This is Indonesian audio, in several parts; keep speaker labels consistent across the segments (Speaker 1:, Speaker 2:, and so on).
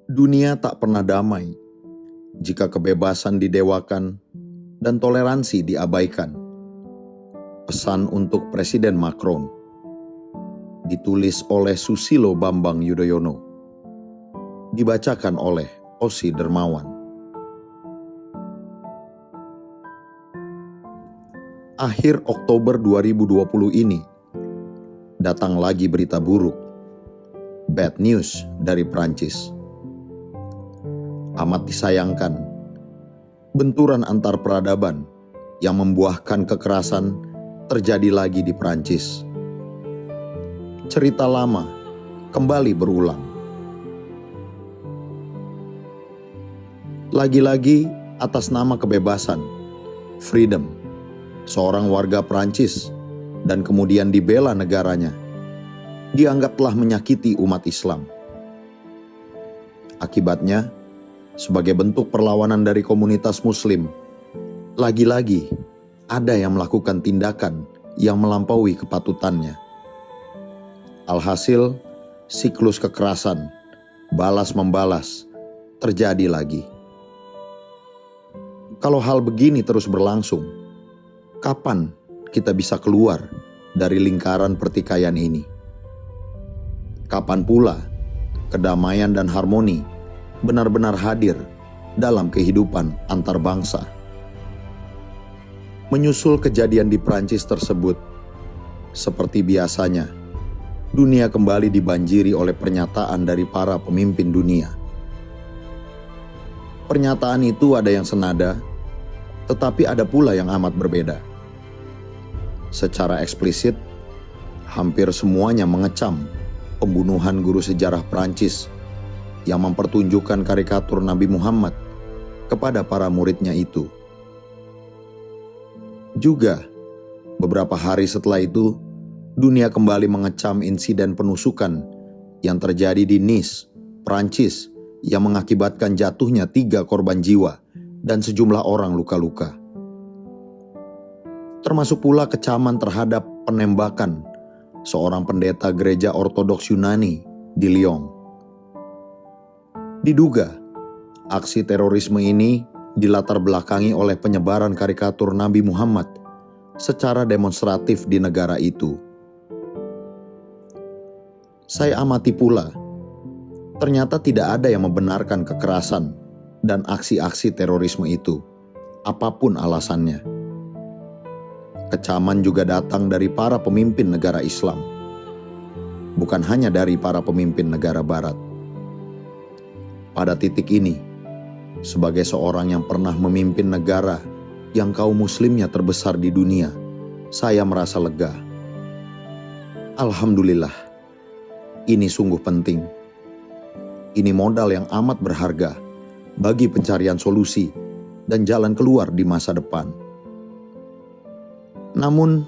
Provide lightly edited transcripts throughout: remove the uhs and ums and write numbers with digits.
Speaker 1: Dunia tak pernah damai jika kebebasan didewakan dan toleransi diabaikan. Pesan untuk Presiden Macron, ditulis oleh Susilo Bambang Yudhoyono, dibacakan oleh Osi Dermawan. Akhir Oktober 2020 ini, datang lagi berita buruk, bad news dari Prancis. Amat disayangkan, benturan antar peradaban yang membuahkan kekerasan terjadi lagi di Prancis. Cerita lama kembali berulang. Lagi-lagi atas nama kebebasan, freedom, seorang warga Prancis dan kemudian dibela negaranya, dianggap telah menyakiti umat Islam. Akibatnya, sebagai bentuk perlawanan dari komunitas Muslim, lagi-lagi ada yang melakukan tindakan yang melampaui kepatutannya. Alhasil, siklus kekerasan, balas-membalas, terjadi lagi. Kalau hal begini terus berlangsung, kapan kita bisa keluar dari lingkaran pertikaian ini? Kapan pula kedamaian dan harmoni benar-benar hadir dalam kehidupan antar bangsa? Menyusul kejadian di Prancis tersebut, seperti biasanya, dunia kembali dibanjiri oleh pernyataan dari para pemimpin dunia. Pernyataan itu ada yang senada, tetapi ada pula yang amat berbeda. Secara eksplisit, hampir semuanya mengecam pembunuhan guru sejarah Prancis yang mempertunjukkan karikatur Nabi Muhammad kepada para muridnya itu. Juga, beberapa hari setelah itu, dunia kembali mengecam insiden penusukan yang terjadi di Nice, Prancis, yang mengakibatkan jatuhnya 3 korban jiwa dan sejumlah orang luka-luka. Termasuk pula kecaman terhadap penembakan seorang pendeta gereja Ortodoks Yunani di Lyon. Diduga, aksi terorisme ini dilatar belakangi oleh penyebaran karikatur Nabi Muhammad secara demonstratif di negara itu. Saya amati pula, ternyata tidak ada yang membenarkan kekerasan dan aksi-aksi terorisme itu, apapun alasannya. Kecaman juga datang dari para pemimpin negara Islam, bukan hanya dari para pemimpin negara Barat. Pada titik ini, sebagai seorang yang pernah memimpin negara yang kaum muslimnya terbesar di dunia, saya merasa lega. Alhamdulillah, ini sungguh penting. Ini modal yang amat berharga bagi pencarian solusi dan jalan keluar di masa depan. Namun,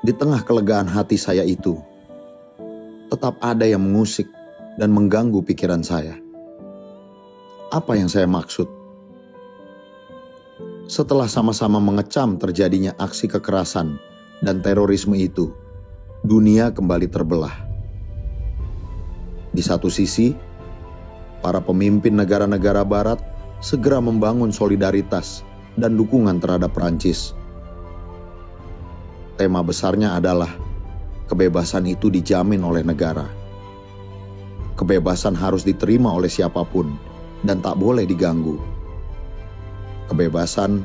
Speaker 1: di tengah kelegaan hati saya itu, tetap ada yang mengusik dan mengganggu pikiran saya. Apa yang saya maksud? Setelah sama-sama mengecam terjadinya aksi kekerasan dan terorisme itu, dunia kembali terbelah. Di satu sisi, para pemimpin negara-negara Barat segera membangun solidaritas dan dukungan terhadap Prancis. Tema besarnya adalah kebebasan itu dijamin oleh negara. Kebebasan harus diterima oleh siapapun dan tak boleh diganggu. Kebebasan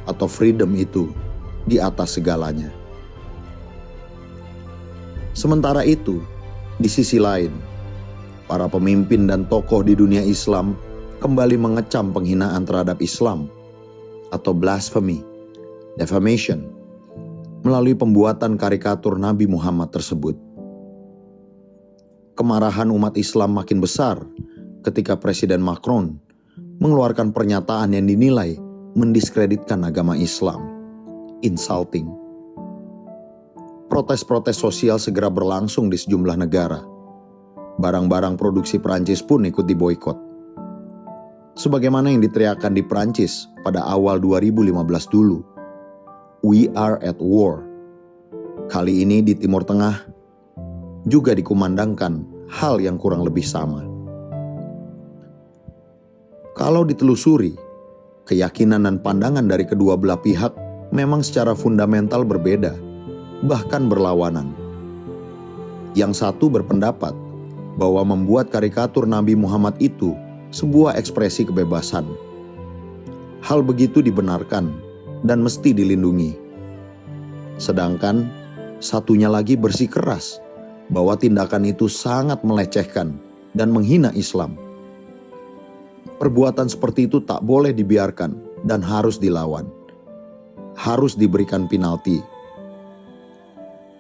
Speaker 1: atau freedom itu di atas segalanya. Sementara itu, di sisi lain, para pemimpin dan tokoh di dunia Islam kembali mengecam penghinaan terhadap Islam atau blasphemy, defamation, melalui pembuatan karikatur Nabi Muhammad tersebut. Kemarahan umat Islam makin besar ketika Presiden Macron mengeluarkan pernyataan yang dinilai mendiskreditkan agama Islam, insulting. Protes-protes sosial segera berlangsung di sejumlah negara. Barang-barang produksi Prancis pun ikut diboikot. Sebagaimana yang diteriakkan di Prancis pada awal 2015 dulu, "We are at war." Kali ini di Timur Tengah juga dikumandangkan hal yang kurang lebih sama. Kalau ditelusuri, keyakinan dan pandangan dari kedua belah pihak memang secara fundamental berbeda, bahkan berlawanan. Yang satu berpendapat bahwa membuat karikatur Nabi Muhammad itu sebuah ekspresi kebebasan. Hal begitu dibenarkan dan mesti dilindungi. Sedangkan satunya lagi bersikeras bahwa tindakan itu sangat melecehkan dan menghina Islam. Perbuatan seperti itu tak boleh dibiarkan dan harus dilawan. Harus diberikan penalti.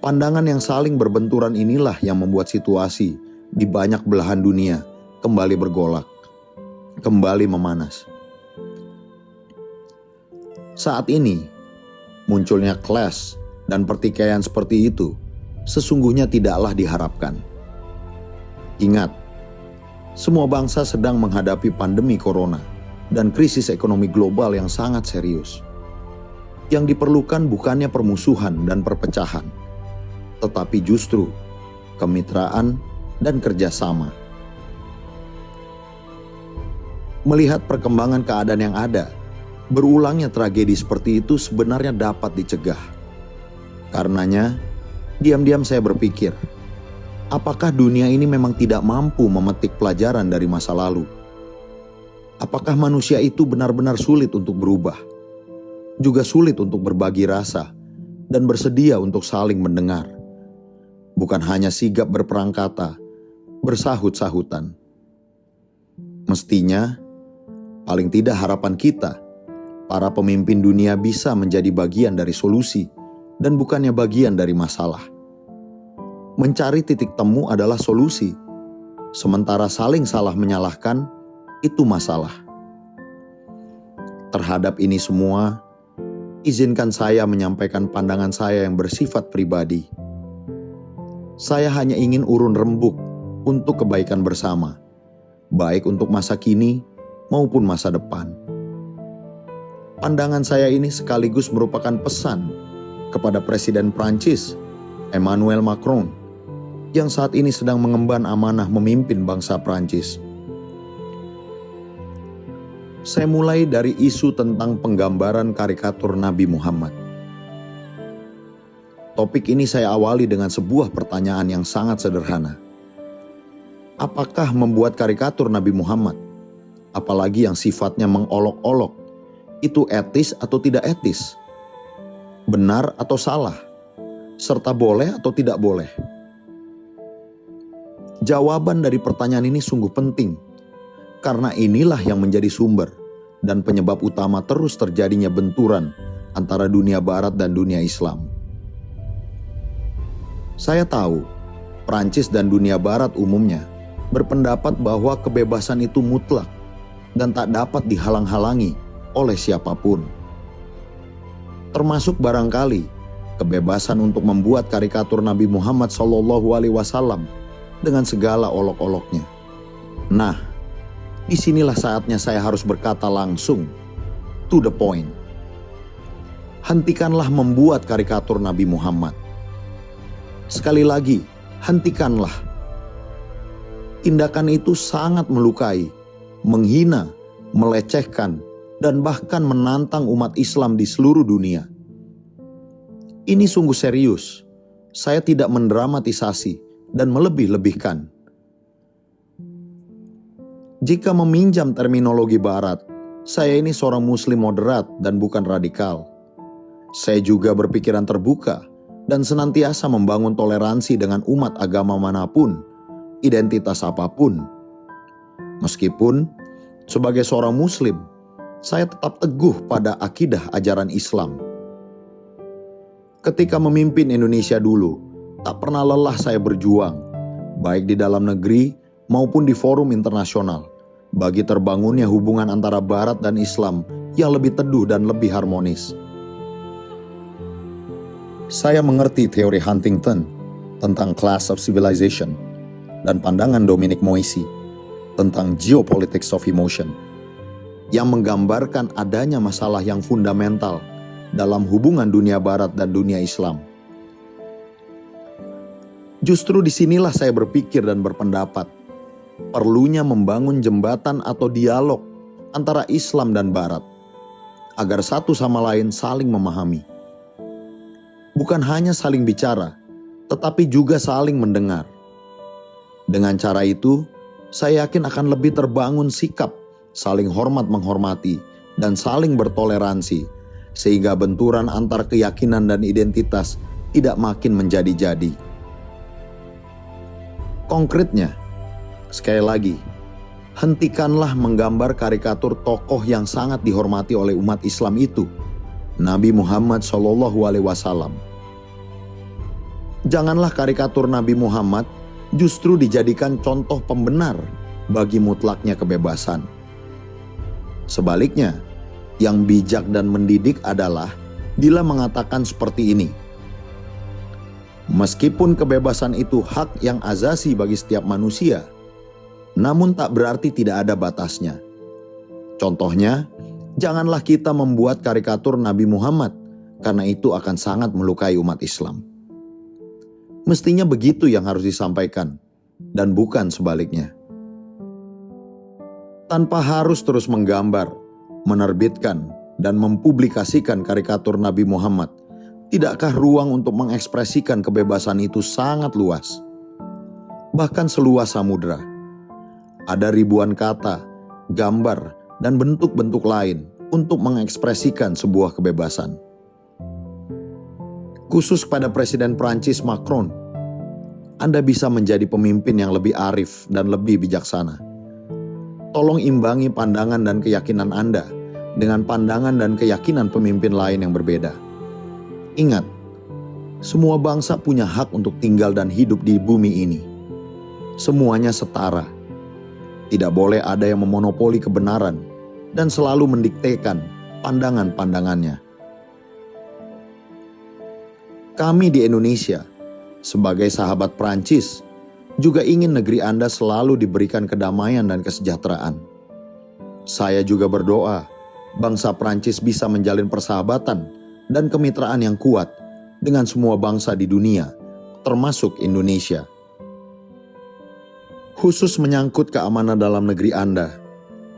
Speaker 1: Pandangan yang saling berbenturan inilah yang membuat situasi di banyak belahan dunia kembali bergolak, kembali memanas. Saat ini, munculnya clash dan pertikaian seperti itu sesungguhnya tidaklah diharapkan. Ingat, semua bangsa sedang menghadapi pandemi corona dan krisis ekonomi global yang sangat serius. Yang diperlukan bukannya permusuhan dan perpecahan, tetapi justru kemitraan dan kerjasama. Melihat perkembangan keadaan yang ada, berulangnya tragedi seperti itu sebenarnya dapat dicegah. Karenanya, diam-diam saya berpikir, apakah dunia ini memang tidak mampu memetik pelajaran dari masa lalu? Apakah manusia itu benar-benar sulit untuk berubah? Juga sulit untuk berbagi rasa dan bersedia untuk saling mendengar. Bukan hanya sigap berperang kata, bersahut-sahutan. Mestinya, paling tidak harapan kita, para pemimpin dunia bisa menjadi bagian dari solusi dan bukannya bagian dari masalah. Mencari titik temu adalah solusi, sementara saling salah menyalahkan itu masalah. Terhadap ini semua, izinkan saya menyampaikan pandangan saya yang bersifat pribadi. Saya hanya ingin urun rembuk untuk kebaikan bersama, baik untuk masa kini maupun masa depan. Pandangan saya ini sekaligus merupakan pesan kepada Presiden Prancis, Emmanuel Macron, yang saat ini sedang mengemban amanah memimpin bangsa Prancis. Saya mulai dari isu tentang penggambaran karikatur Nabi Muhammad. Topik ini saya awali dengan sebuah pertanyaan yang sangat sederhana. Apakah membuat karikatur Nabi Muhammad, apalagi yang sifatnya mengolok-olok, itu etis atau tidak etis? Benar atau salah? Serta boleh atau tidak boleh? Jawaban dari pertanyaan ini sungguh penting, karena inilah yang menjadi sumber dan penyebab utama terus terjadinya benturan antara dunia barat dan dunia Islam. Saya tahu, Prancis dan dunia barat umumnya berpendapat bahwa kebebasan itu mutlak dan tak dapat dihalang-halangi oleh siapapun. Termasuk barangkali kebebasan untuk membuat karikatur Nabi Muhammad SAW dengan segala olok-oloknya. Nah, disinilah saatnya saya harus berkata langsung, to the point. Hentikanlah membuat karikatur Nabi Muhammad. Sekali lagi, hentikanlah. Tindakan itu sangat melukai, menghina, melecehkan, dan bahkan menantang umat Islam di seluruh dunia. Ini sungguh serius. Saya tidak mendramatisasi dan melebih-lebihkan. Jika meminjam terminologi barat, saya ini seorang muslim moderat dan bukan radikal. Saya juga berpikiran terbuka dan senantiasa membangun toleransi dengan umat agama manapun, identitas apapun. Meskipun sebagai seorang muslim, saya tetap teguh pada akidah ajaran Islam. Ketika memimpin Indonesia dulu, tak pernah lelah saya berjuang, baik di dalam negeri maupun di forum internasional, bagi terbangunnya hubungan antara Barat dan Islam yang lebih teduh dan lebih harmonis. Saya mengerti teori Huntington tentang Clash of Civilization dan pandangan Dominic Moisi tentang Geopolitics of Emotion, yang menggambarkan adanya masalah yang fundamental dalam hubungan dunia Barat dan dunia Islam. Justru disinilah saya berpikir dan berpendapat, perlunya membangun jembatan atau dialog antara Islam dan Barat, agar satu sama lain saling memahami. Bukan hanya saling bicara, tetapi juga saling mendengar. Dengan cara itu, saya yakin akan lebih terbangun sikap saling hormat menghormati dan saling bertoleransi, sehingga benturan antar keyakinan dan identitas tidak makin menjadi-jadi. Konkretnya, sekali lagi, hentikanlah menggambar karikatur tokoh yang sangat dihormati oleh umat Islam itu, Nabi Muhammad SAW. Janganlah karikatur Nabi Muhammad justru dijadikan contoh pembenar bagi mutlaknya kebebasan. Sebaliknya, yang bijak dan mendidik adalah bila mengatakan seperti ini: meskipun kebebasan itu hak yang azasi bagi setiap manusia, namun tak berarti tidak ada batasnya. Contohnya, janganlah kita membuat karikatur Nabi Muhammad, karena itu akan sangat melukai umat Islam. Mestinya begitu yang harus disampaikan, dan bukan sebaliknya. Tanpa harus terus menggambar, menerbitkan, dan mempublikasikan karikatur Nabi Muhammad, tidakkah ruang untuk mengekspresikan kebebasan itu sangat luas? Bahkan seluas samudra. Ada ribuan kata, gambar, dan bentuk-bentuk lain untuk mengekspresikan sebuah kebebasan. Khusus pada Presiden Prancis Macron, Anda bisa menjadi pemimpin yang lebih arif dan lebih bijaksana. Tolong imbangi pandangan dan keyakinan Anda dengan pandangan dan keyakinan pemimpin lain yang berbeda. Ingat, semua bangsa punya hak untuk tinggal dan hidup di bumi ini. Semuanya setara. Tidak boleh ada yang memonopoli kebenaran dan selalu mendiktekan pandangan-pandangannya. Kami di Indonesia, sebagai sahabat Prancis, juga ingin negeri Anda selalu diberikan kedamaian dan kesejahteraan. Saya juga berdoa, bangsa Prancis bisa menjalin persahabatan dan kemitraan yang kuat dengan semua bangsa di dunia, termasuk Indonesia. Khusus menyangkut keamanan dalam negeri Anda,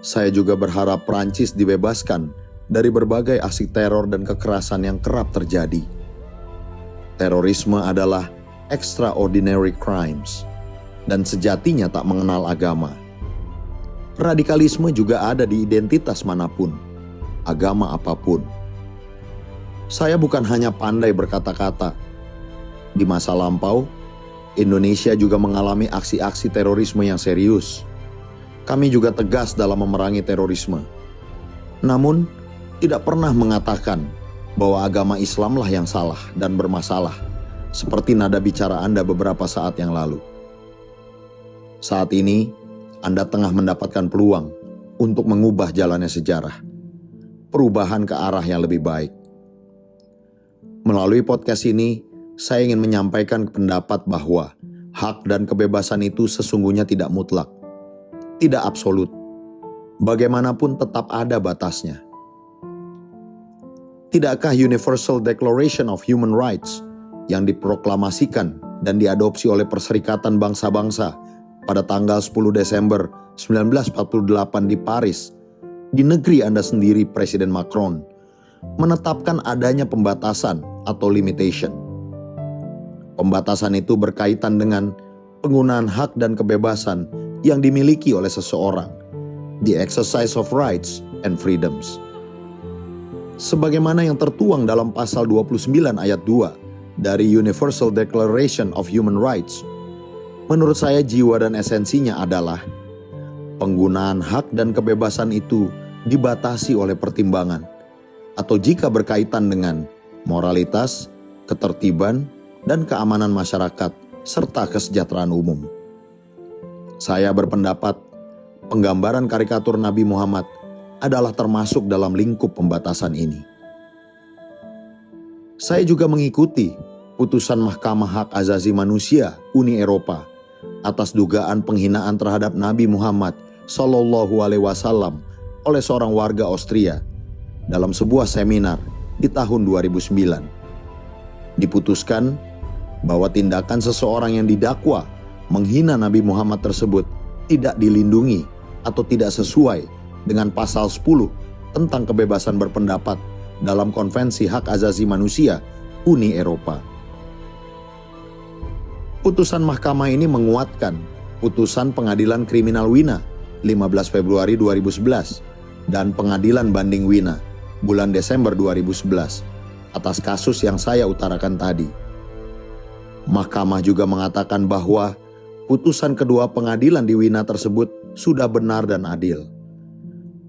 Speaker 1: saya juga berharap Prancis dibebaskan dari berbagai aksi teror dan kekerasan yang kerap terjadi. Terorisme adalah extraordinary crimes dan sejatinya tak mengenal agama. Radikalisme juga ada di identitas manapun, agama apapun. Saya bukan hanya pandai berkata-kata. Di masa lampau, Indonesia juga mengalami aksi-aksi terorisme yang serius. Kami juga tegas dalam memerangi terorisme. Namun, tidak pernah mengatakan bahwa agama Islamlah yang salah dan bermasalah, seperti nada bicara Anda beberapa saat yang lalu. Saat ini, Anda tengah mendapatkan peluang untuk mengubah jalannya sejarah, perubahan ke arah yang lebih baik. Melalui podcast ini, saya ingin menyampaikan pendapat bahwa hak dan kebebasan itu sesungguhnya tidak mutlak, tidak absolut. Bagaimanapun tetap ada batasnya. Tidakkah Universal Declaration of Human Rights yang diproklamasikan dan diadopsi oleh Perserikatan Bangsa-Bangsa pada tanggal 10 Desember 1948 di Paris, di negeri Anda sendiri, Presiden Macron, menetapkan adanya pembatasan atau limitation. Pembatasan itu berkaitan dengan penggunaan hak dan kebebasan yang dimiliki oleh seseorang, the exercise of rights and freedoms. Sebagaimana yang tertuang dalam pasal 29 ayat 2 dari Universal Declaration of Human Rights, menurut saya jiwa dan esensinya adalah penggunaan hak dan kebebasan itu dibatasi oleh pertimbangan, atau jika berkaitan dengan moralitas, ketertiban, dan keamanan masyarakat, serta kesejahteraan umum. Saya berpendapat penggambaran karikatur Nabi Muhammad adalah termasuk dalam lingkup pembatasan ini. Saya juga mengikuti putusan Mahkamah Hak Asasi Manusia Uni Eropa atas dugaan penghinaan terhadap Nabi Muhammad SAW oleh seorang warga Austria dalam sebuah seminar di tahun 2009. Diputuskan bahwa tindakan seseorang yang didakwa menghina Nabi Muhammad tersebut tidak dilindungi atau tidak sesuai dengan pasal 10 tentang kebebasan berpendapat dalam Konvensi Hak Asasi Manusia Uni Eropa. Putusan mahkamah ini menguatkan putusan Pengadilan Kriminal Wina 15 Februari 2011 dan Pengadilan Banding Wina bulan Desember 2011 atas kasus yang saya utarakan tadi. Mahkamah juga mengatakan bahwa putusan kedua pengadilan di Wina tersebut sudah benar dan adil.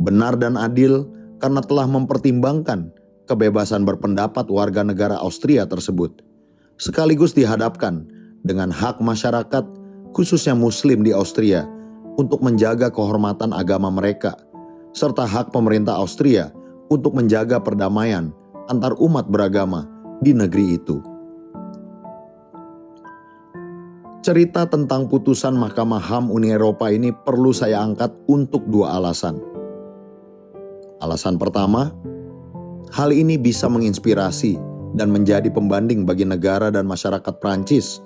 Speaker 1: Benar dan adil karena telah mempertimbangkan kebebasan berpendapat warga negara Austria tersebut, sekaligus dihadapkan dengan hak masyarakat, khususnya Muslim di Austria, untuk menjaga kehormatan agama mereka, serta hak pemerintah Austria untuk menjaga perdamaian antar umat beragama di negeri itu. Cerita tentang putusan Mahkamah HAM Uni Eropa ini perlu saya angkat untuk dua alasan. Alasan pertama, hal ini bisa menginspirasi dan menjadi pembanding bagi negara dan masyarakat Prancis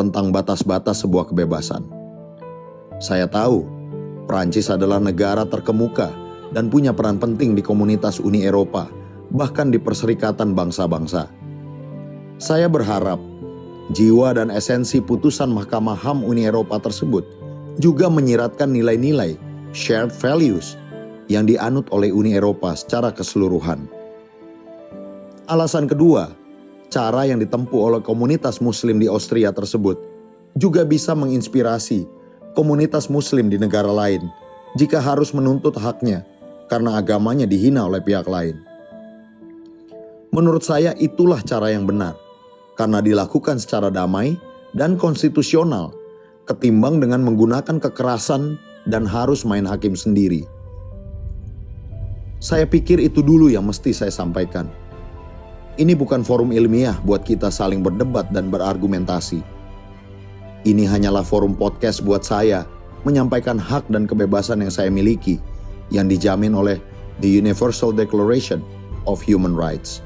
Speaker 1: tentang batas-batas sebuah kebebasan. Saya tahu, Prancis adalah negara terkemuka dan punya peran penting di komunitas Uni Eropa, bahkan di Perserikatan Bangsa-Bangsa. Saya berharap jiwa dan esensi putusan Mahkamah HAM Uni Eropa tersebut juga menyiratkan nilai-nilai shared values yang dianut oleh Uni Eropa secara keseluruhan. Alasan kedua, cara yang ditempuh oleh komunitas Muslim di Austria tersebut juga bisa menginspirasi komunitas Muslim di negara lain jika harus menuntut haknya karena agamanya dihina oleh pihak lain. Menurut saya itulah cara yang benar, karena dilakukan secara damai dan konstitusional, ketimbang dengan menggunakan kekerasan dan harus main hakim sendiri. Saya pikir itu dulu yang mesti saya sampaikan. Ini bukan forum ilmiah buat kita saling berdebat dan berargumentasi. Ini hanyalah forum podcast buat saya menyampaikan hak dan kebebasan yang saya miliki, yang dijamin oleh the Universal Declaration of Human Rights.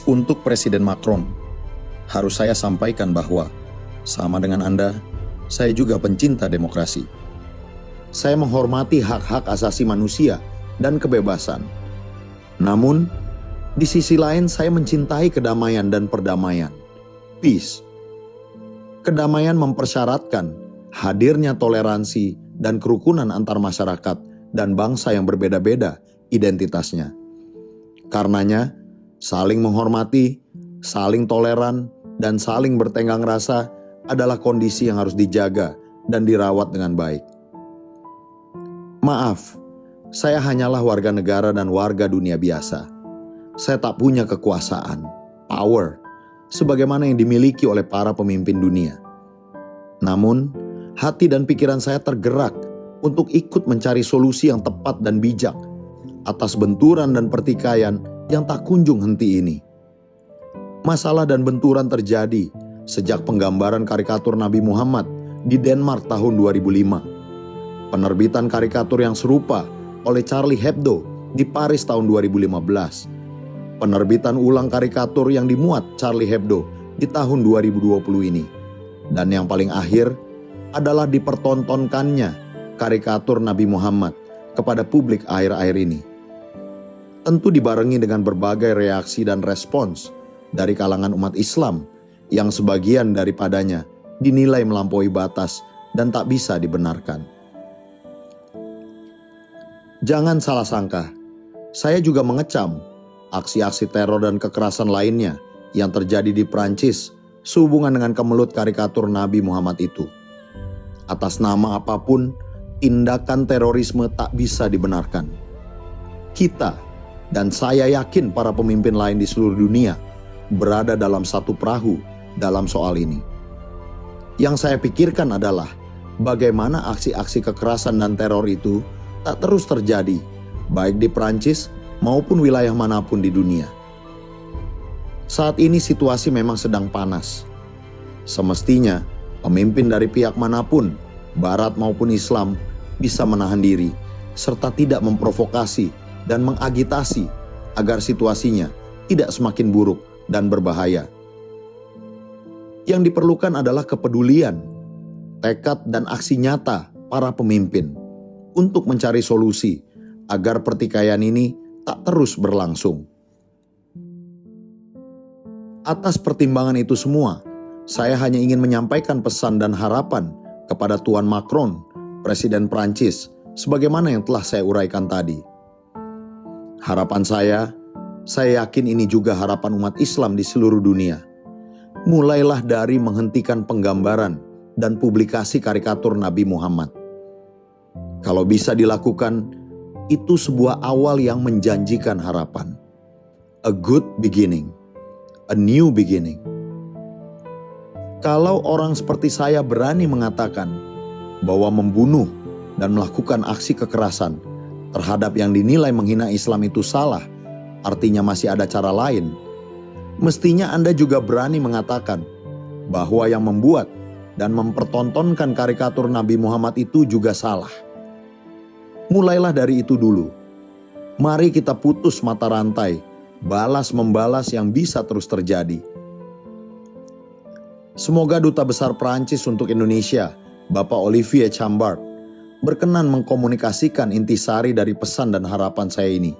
Speaker 1: Untuk Presiden Macron, harus saya sampaikan bahwa, sama dengan Anda, saya juga pencinta demokrasi. Saya menghormati hak-hak asasi manusia dan kebebasan. Namun, di sisi lain saya mencintai kedamaian dan perdamaian. Peace. Kedamaian mempersyaratkan hadirnya toleransi dan kerukunan antar masyarakat dan bangsa yang berbeda-beda identitasnya. Karenanya, saling menghormati, saling toleran, dan saling bertenggang rasa adalah kondisi yang harus dijaga dan dirawat dengan baik. Maaf, saya hanyalah warga negara dan warga dunia biasa. Saya tak punya kekuasaan, power, sebagaimana yang dimiliki oleh para pemimpin dunia. Namun, hati dan pikiran saya tergerak untuk ikut mencari solusi yang tepat dan bijak atas benturan dan pertikaian yang tak kunjung henti ini. Masalah dan benturan terjadi sejak penggambaran karikatur Nabi Muhammad di Denmark tahun 2005, penerbitan karikatur yang serupa oleh Charlie Hebdo di Paris tahun 2015, penerbitan ulang karikatur yang dimuat Charlie Hebdo di tahun 2020 ini, dan yang paling akhir adalah dipertontonkannya karikatur Nabi Muhammad kepada publik akhir-akhir ini. Tentu dibarengi dengan berbagai reaksi dan respons dari kalangan umat Islam yang sebagian daripadanya dinilai melampaui batas dan tak bisa dibenarkan. Jangan salah sangka, saya juga mengecam aksi-aksi teror dan kekerasan lainnya yang terjadi di Prancis sehubungan dengan kemelut karikatur Nabi Muhammad itu. Atas nama apapun, tindakan terorisme tak bisa dibenarkan. Kita, dan saya yakin para pemimpin lain di seluruh dunia, berada dalam satu perahu dalam soal ini. Yang saya pikirkan adalah bagaimana aksi-aksi kekerasan dan teror itu tak terus terjadi, baik di Prancis maupun wilayah manapun di dunia. Saat ini situasi memang sedang panas. Semestinya pemimpin dari pihak manapun, Barat maupun Islam, bisa menahan diri serta tidak memprovokasi dan mengagitasi agar situasinya tidak semakin buruk dan berbahaya. Yang diperlukan adalah kepedulian, tekad dan aksi nyata para pemimpin. untuk mencari solusi agar pertikaian ini tak terus berlangsung. Atas pertimbangan itu semua, saya hanya ingin menyampaikan pesan dan harapan kepada Tuan Macron, Presiden Prancis, sebagaimana yang telah saya uraikan tadi. Harapan saya yakin ini juga harapan umat Islam di seluruh dunia. Mulailah dari menghentikan penggambaran dan publikasi karikatur Nabi Muhammad. Kalau bisa dilakukan, itu sebuah awal yang menjanjikan harapan. A good beginning. A new beginning. Kalau orang seperti saya berani mengatakan bahwa membunuh dan melakukan aksi kekerasan terhadap yang dinilai menghina Islam itu salah, artinya masih ada cara lain, mestinya Anda juga berani mengatakan bahwa yang membuat dan mempertontonkan karikatur Nabi Muhammad itu juga salah. Mulailah dari itu dulu. Mari kita putus mata rantai balas-membalas yang bisa terus terjadi. Semoga Duta Besar Prancis untuk Indonesia, Bapak Olivier Chambard, berkenan mengkomunikasikan intisari dari pesan dan harapan saya ini.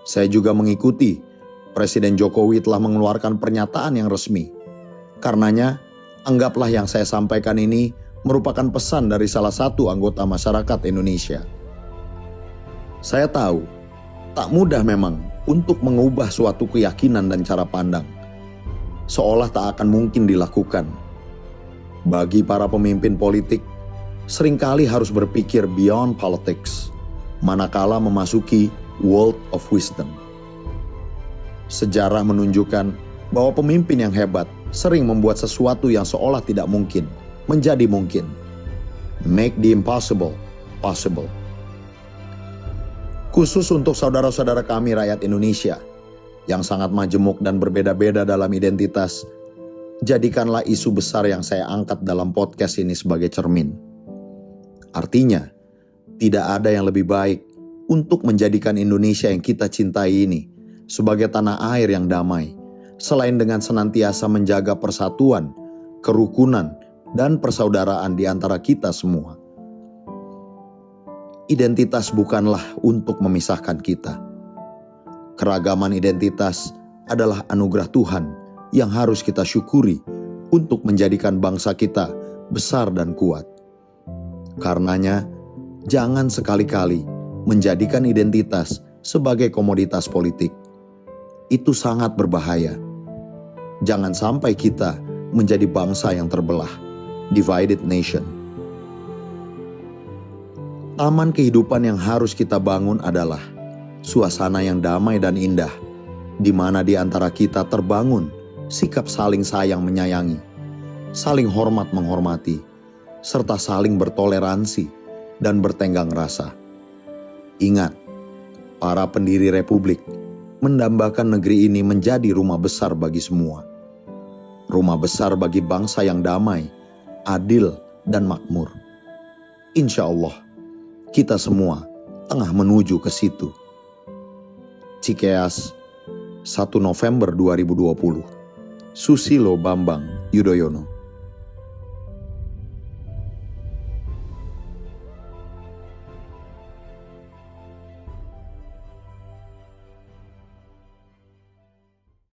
Speaker 1: Saya juga mengikuti Presiden Jokowi telah mengeluarkan pernyataan yang resmi. Karenanya, anggaplah yang saya sampaikan ini merupakan pesan dari salah satu anggota masyarakat Indonesia. Saya tahu, tak mudah memang untuk mengubah suatu keyakinan dan cara pandang. Seolah tak akan mungkin dilakukan. Bagi para pemimpin politik, seringkali harus berpikir beyond politics, manakala memasuki world of wisdom. Sejarah menunjukkan bahwa pemimpin yang hebat sering membuat sesuatu yang seolah tidak mungkin menjadi mungkin. Make the impossible possible. Khusus untuk saudara-saudara kami rakyat Indonesia yang sangat majemuk dan berbeda-beda dalam identitas, jadikanlah isu besar yang saya angkat dalam podcast ini sebagai cermin. Artinya, tidak ada yang lebih baik untuk menjadikan Indonesia yang kita cintai ini sebagai tanah air yang damai, selain dengan senantiasa menjaga persatuan, kerukunan, dan persaudaraan di antara kita semua. Identitas bukanlah untuk memisahkan kita. Keragaman identitas adalah anugerah Tuhan yang harus kita syukuri untuk menjadikan bangsa kita besar dan kuat. Karenanya, jangan sekali-kali menjadikan identitas sebagai komoditas politik. Itu sangat berbahaya. Jangan sampai kita menjadi bangsa yang terbelah, divided nation. Taman kehidupan yang harus kita bangun adalah suasana yang damai dan indah, di mana di antara kita terbangun sikap saling sayang menyayangi, saling hormat menghormati, serta saling bertoleransi dan bertenggang rasa. Ingat, para pendiri republik mendambakan negeri ini menjadi rumah besar bagi semua. Rumah besar bagi bangsa yang damai, adil, dan makmur. Insya Allah, kita semua tengah menuju ke situ. Cikeas, 1 November 2020. Susilo Bambang Yudhoyono.